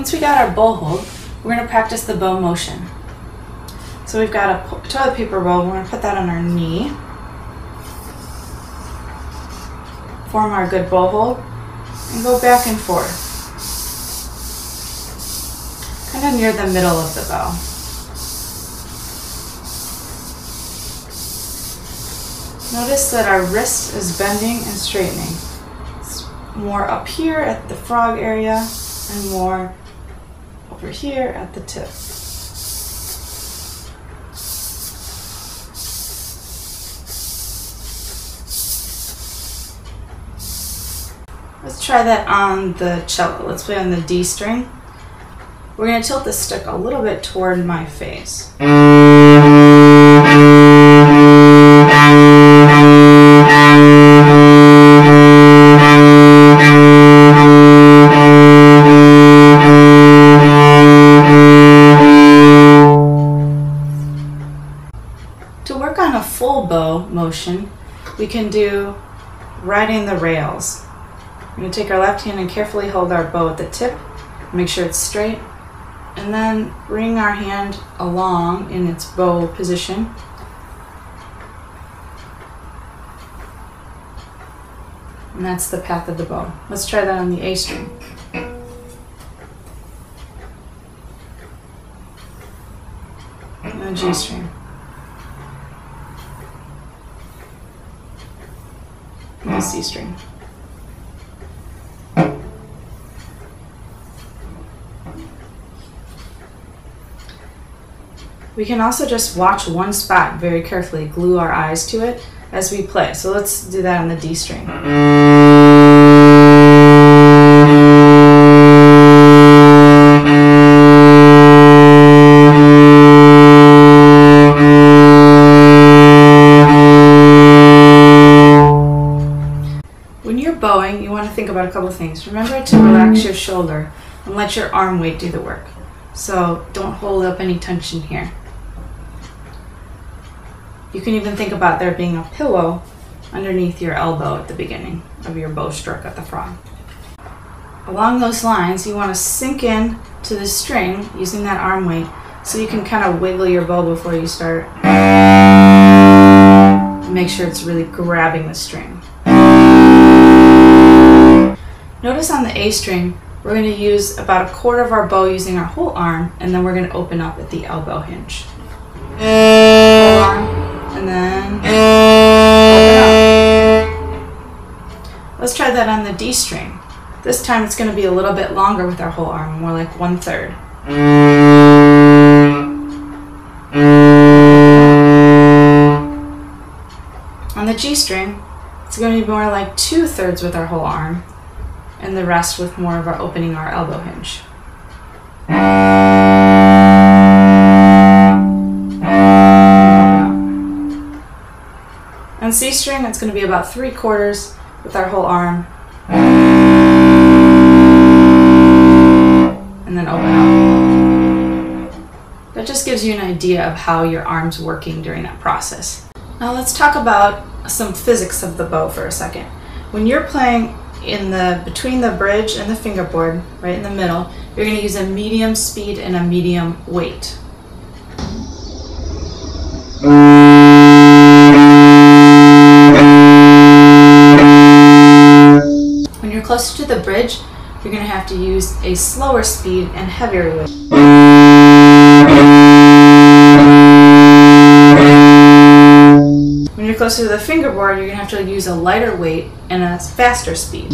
Once we got our bow hold, we're going to practice the bow motion. So we've got a toilet paper roll. We're going to put that on our knee. Form our good bow hold and go back and forth. Kind of near the middle of the bow. Notice that our wrist is bending and straightening. It's more up here at the frog area and more over here at the tip. Let's try that on the cello. Let's play on the D string. We're going to tilt the stick a little bit toward my face. To work on a full bow motion, we can do riding the rails. We're going to take our left hand and carefully hold our bow at the tip, make sure it's straight, and then bring our hand along in its bow position. And that's the path of the bow. Let's try that on the A string. And the G string. And the C string. We can also just watch one spot very carefully, glue our eyes to it as we play. So let's do that on the D string. When you're bowing, you want to think about a couple things. Remember to relax your shoulder and let your arm weight do the work. So don't hold up any tension here. You can even think about there being a pillow underneath your elbow at the beginning of your bow stroke at the frog. Along those lines, you want to sink in to the string using that arm weight so you can kind of wiggle your bow before you start. Make sure it's really grabbing the string. Notice on the A string, we're going to use about a quarter of our bow using our whole arm, and then we're going to open up at the elbow hinge. Whole arm. And then open up. Let's try that on the D string. This time it's going to be a little bit longer with our whole arm, more like 1/3. On the G string, it's going to be more like 2/3 with our whole arm, and the rest with more of our opening our elbow hinge. On C string, it's going to be about 3/4 with our whole arm, and then open up. That just gives you an idea of how your arm's working during that process. Now let's talk about some physics of the bow for a second. When you're playing between the bridge and the fingerboard, right in the middle, you're going to use a medium speed and a medium weight. When you're closer to the bridge, you're going to have to use a slower speed and heavier weight. When you're closer to the fingerboard, you're going to have to use a lighter weight and a faster speed.